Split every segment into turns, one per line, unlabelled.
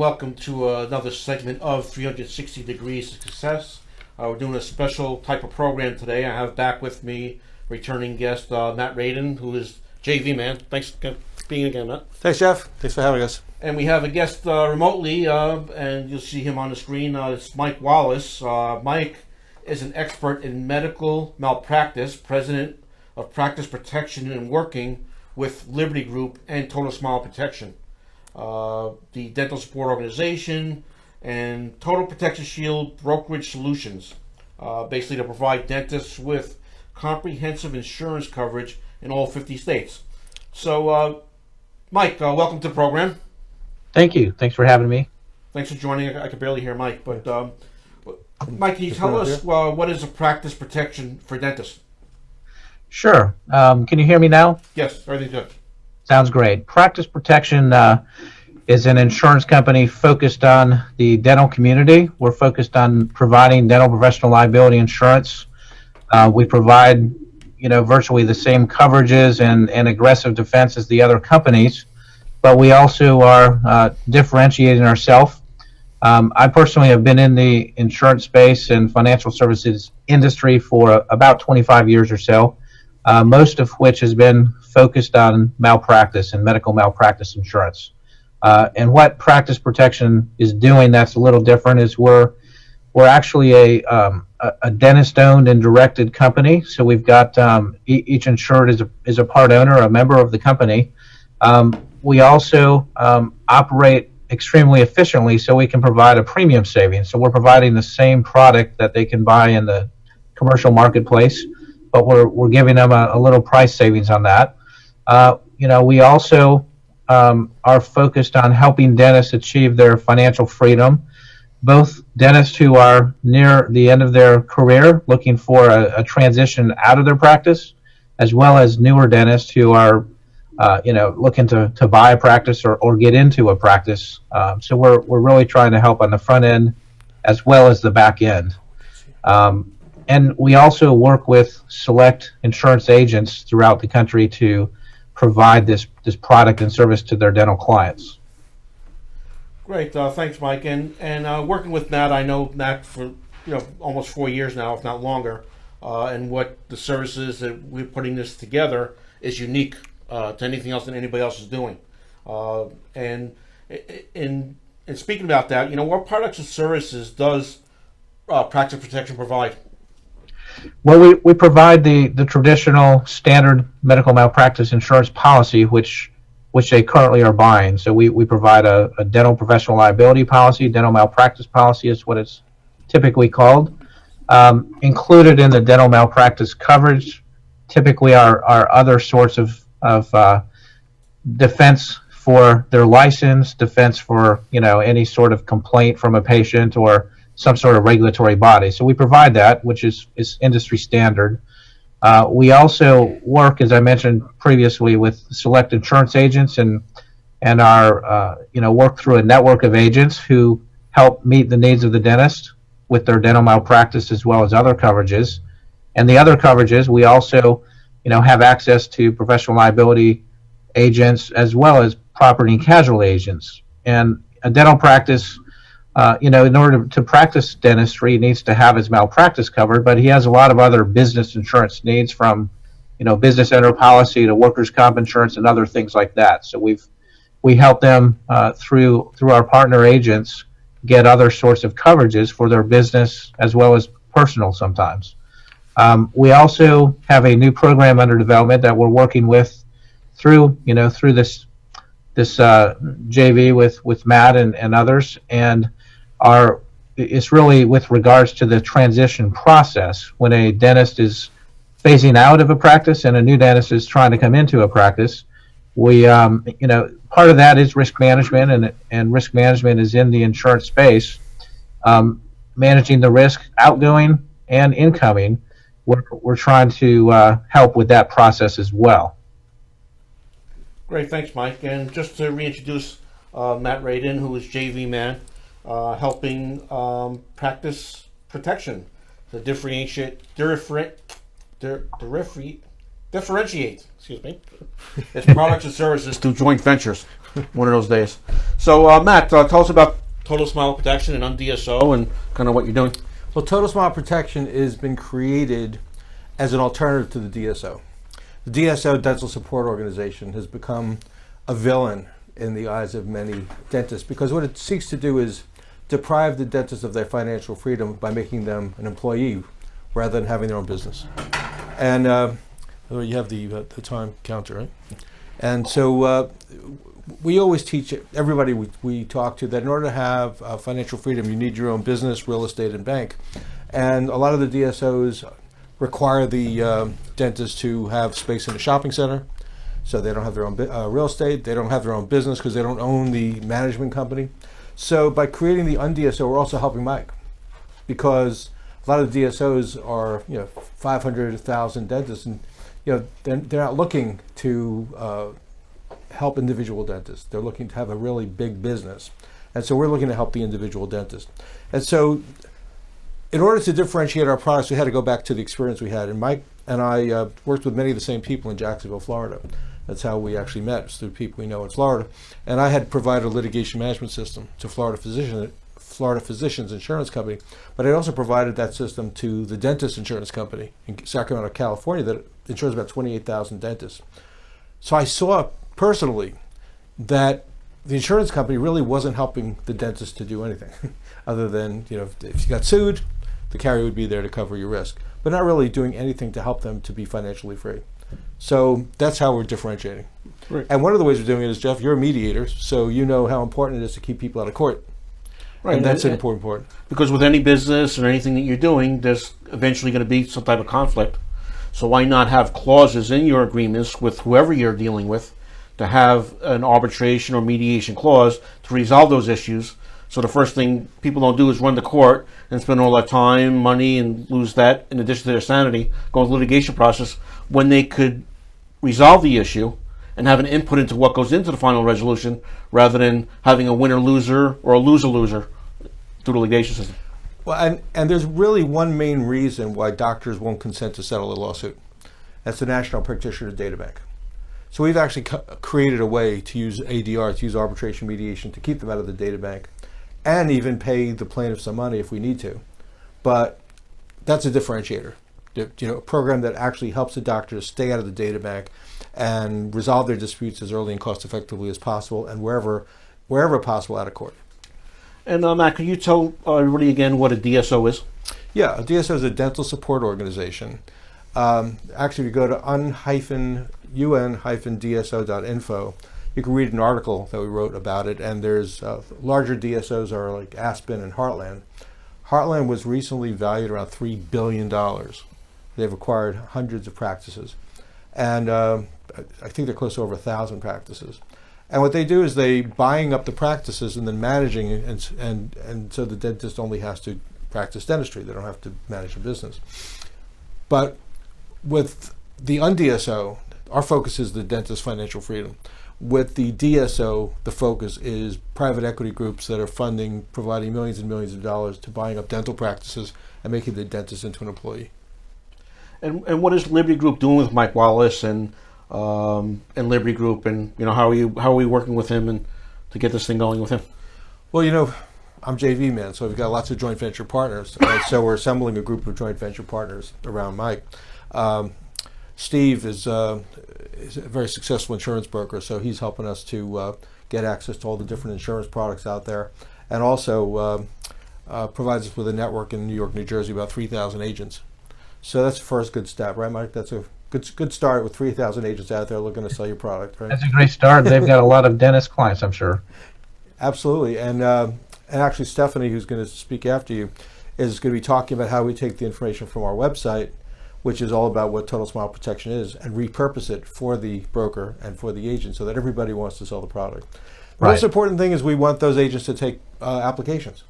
welcome to another segment of 360 Degrees of Success. We're doing a special type of program today. I have back with me returning guest Matt Radin, who is JV Man. Thanks for being again, Matt.
Thanks, Jeff. Thanks for having us.
And we have a guest remotely, and you'll see him on the screen. It's Mike Wallace. Mike is an expert in medical malpractice, president of Practice Protection and working with Liberty Group and Total Smile Protection, the dental support organization, and Total Protection Shield Brokerage Solutions, basically to provide dentists with comprehensive insurance coverage in all 50 states. So, Mike, welcome to the program.
Thank you. Thanks for having me.
Thanks for joining. I could barely hear Mike, but Mike, can you tell us what is a practice protection for dentists?
Sure. Can you hear me now?
Yes, everything's good.
Sounds great. Practice Protection is an insurance company focused on the dental community. We're focused on providing dental professional liability insurance. We provide, virtually the same coverages and aggressive defense as the other companies, but we also are differentiating ourselves. I personally have been in the insurance space and financial services industry for about 25 years or so, most of which has been focused on malpractice and medical malpractice insurance. And what Practice Protection is doing that's a little different is we're actually a dentist-owned and directed company. So we've got each insured is a part owner, a member of the company. We also operate extremely efficiently, so we can provide a premium savings. So we're providing the same product that they can buy in the commercial marketplace, but we're giving them a little price savings on that. We also are focused on helping dentists achieve their financial freedom, both dentists who are near the end of their career looking for a transition out of their practice, as well as newer dentists who are looking to buy a practice or get into a practice. So we're really trying to help on the front end as well as the back end. And we also work with select insurance agents throughout the country to provide this product and service to their dental clients.
Great, thanks, Mike. And working with Matt, I know Matt for almost 4 years now, if not longer. And what the services that we're putting this together is unique to anything else that anybody else is doing. And speaking about that, what products and services does Practice Protection provide?
Well, we provide the traditional standard medical malpractice insurance policy, which they currently are buying. So we provide a dental professional liability policy. Dental malpractice policy is what it's typically called. Included in the dental malpractice coverage typically are other sorts of defense for their license, defense for any sort of complaint from a patient or some sort of regulatory body. So we provide that, which is industry standard. We also work, as I mentioned previously, with select insurance agents and our work through a network of agents who help meet the needs of the dentist with their dental malpractice as well as other coverages. And the other coverages, we also have access to professional liability agents as well as property and casualty agents. And a dental practice, in order to practice dentistry, he needs to have his malpractice covered, but he has a lot of other business insurance needs, from business owner policy to workers' comp insurance and other things like that. So we help them through our partner agents get other sorts of coverages for their business as well as personal sometimes. We also have a new program under development that we're working with through this JV with Matt and others, and it's really with regards to the transition process when a dentist is phasing out of a practice and a new dentist is trying to come into a practice. We part of that is risk management, and risk management is in the insurance space, managing the risk outgoing and incoming. We're trying to help with that process as well.
Great, thanks, Mike. And just to reintroduce Matt Radin, who is JV Man, helping Practice Protection to differentiate its products and services through joint ventures. One of those days. So, Matt, tell us about Total Smile Protection and on DSO and kind of what you're doing.
Well, Total Smile Protection has been created as an alternative to the DSO. The DSO, Dental Support Organization, has become a villain in the eyes of many dentists because what it seeks to do is deprive the dentists of their financial freedom by making them an employee rather than having their own business. And you have the time counter, right? And so we always teach everybody we talk to that in order to have financial freedom, you need your own business, real estate, and bank. And a lot of the DSOs require the dentist to have space in a shopping center, so they don't have their own real estate, they don't have their own business because they don't own the management company. So by creating the UnDSO, we're also helping Mike, because a lot of the DSOs are 500, 1,000 dentists, and they're not looking to help individual dentists. They're looking to have a really big business, and so we're looking to help the individual dentist. And so, in order to differentiate our products, we had to go back to the experience we had. And Mike and I worked with many of the same people in Jacksonville, Florida. That's how we actually met, it's through people we know in Florida. And I had provided a litigation management system to Florida Physicians Insurance Company, but I also provided that system to the Dentist Insurance Company in Sacramento, California, that insures about 28,000 dentists. So I saw personally that the insurance company really wasn't helping the dentist to do anything other than, if you got sued, the carrier would be there to cover your risk, but not really doing anything to help them to be financially free. So that's how we're differentiating.
Right.
And one of the ways we're doing it is, Jeff, you're a mediator, so you know how important it is to keep people out of court.
Right.
And that's an important part.
Because with any business or anything that you're doing, there's eventually going to be some type of conflict. So why not have clauses in your agreements with whoever you're dealing with to have an arbitration or mediation clause to resolve those issues? So the first thing people don't do is run to court and spend all that time, money, and lose that in addition to their sanity, go through the litigation process, when they could resolve the issue and have an input into what goes into the final resolution rather than having a winner-loser or a loser-loser through the litigation system.
Well, and there's really one main reason why doctors won't consent to settle a lawsuit. That's the National Practitioner Data Bank. So we've actually created a way to use ADR, to use arbitration mediation, to keep them out of the data bank, and even pay the plaintiff some money if we need to. But that's a differentiator. A program that actually helps the doctors stay out of the data bank and resolve their disputes as early and cost effectively as possible, and wherever possible, out of court.
And Matt, could you tell everybody again what a DSO is?
Yeah, a DSO is a dental support organization. Actually, if you go to un-dso.info, you can read an article that we wrote about it, and there's larger DSOs are like Aspen and Heartland. Heartland was recently valued around $3 billion. They've acquired hundreds of practices, and I think they're close to over 1,000 practices. And what they do is they buying up the practices and then managing it, and so the dentist only has to practice dentistry. They don't have to manage a business. But with the UnDSO, our focus is the dentist's financial freedom. With the DSO, the focus is private equity groups that are providing millions and millions of dollars to buying up dental practices and making the dentist into an employee.
And what is Liberty Group doing with Mike Wallace and Liberty Group, and how are we working with him and to get this thing going with him?
Well, I'm JV man, so we've got lots of joint venture partners. So we're assembling a group of joint venture partners around Mike. Steve is a very successful insurance broker, so he's helping us to get access to all the different insurance products out there, and also provides us with a network in New York, New Jersey, about 3,000 agents. So that's the first good step, right, Mike? That's a good start with 3,000 agents out there looking to sell your product, right?
That's a great start. They've got a lot of dentist clients, I'm sure.
Absolutely, and actually Stephanie, who's going to speak after you, is going to be talking about how we take the information from our website, which is all about what Total Smile Protection is, and repurpose it for the broker and for the agent so that everybody wants to sell the product. The most important thing is we want those agents to take applications.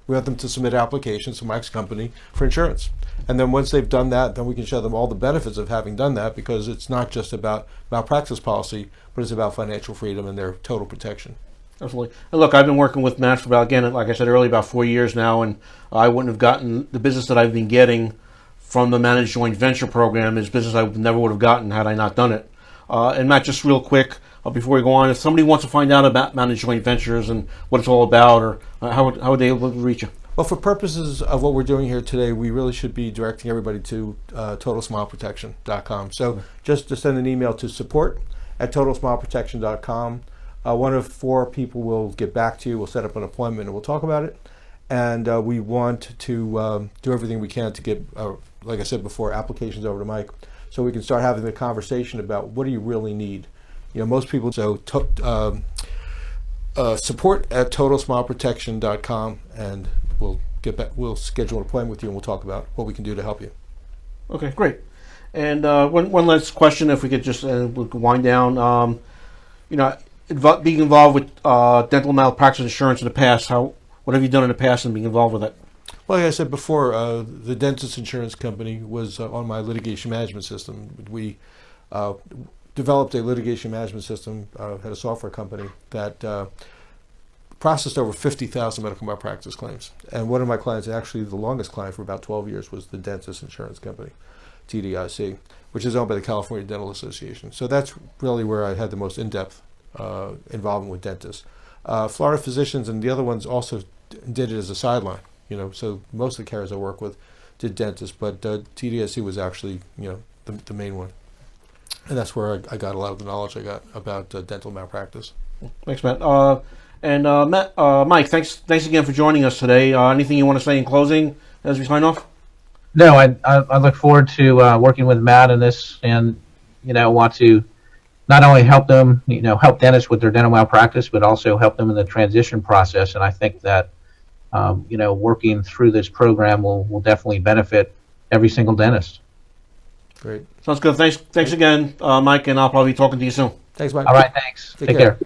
We want them to submit applications to Mike's company for insurance. And then once they've done that, then we can show them all the benefits of having done that, because it's not just about malpractice policy, but it's about financial freedom and their total protection.
Absolutely. And look, I've been working with Matt for about, again, like I said earlier, about 4 years now, and I wouldn't have gotten the business that I've been getting from the Managed Joint Venture Program is business I never would have gotten had I not done it. And Matt, just real quick, before we go on, if somebody wants to find out about Mountain Joint Ventures and what it's all about, or how would they able to reach you?
Well, for purposes of what we're doing here today, we really should be directing everybody to TotalSmileProtection.com. So just to send an email to support@TotalSmileProtection.com. One of 4 people will get back to you. We'll set up an appointment and we'll talk about it. And we want to do everything we can to get, like I said before, applications over to Mike, so we can start having the conversation about what do you really need. You know, most people, so support@TotalSmileProtection.com, and we'll get back. We'll schedule an appointment with you, and we'll talk about what we can do to help you.
Okay, great. And one last question, if we could just we could wind down. Being involved with dental malpractice insurance in the past, what have you done in the past and being involved with it?
Well, like I said before, the dentist insurance company was on my litigation management system. We developed a litigation management system, had a software company that processed over 50,000 medical malpractice claims. And one of my clients, actually the longest client for about 12 years, was the dentist insurance company, TDIC, which is owned by the California Dental Association. So that's really where I had the most in-depth involvement with dentists. Florida Physicians and the other ones also did it as a sideline, so most of the carriers I work with did dentists, but TDIC was actually, the main one. And that's where I got a lot of the knowledge I got about dental malpractice.
Thanks, Matt. Mike, thanks again for joining us today. Anything you want to say in closing as we sign off?
No, I look forward to working with Matt in this, and want to not only help them, help dentists with their dental malpractice, but also help them in the transition process. And I think that working through this program will definitely benefit every single dentist.
Great.
Sounds good. Thanks again, Mike, and I'll probably be talking to you soon.
Thanks, Mike.
All right, thanks. Take care.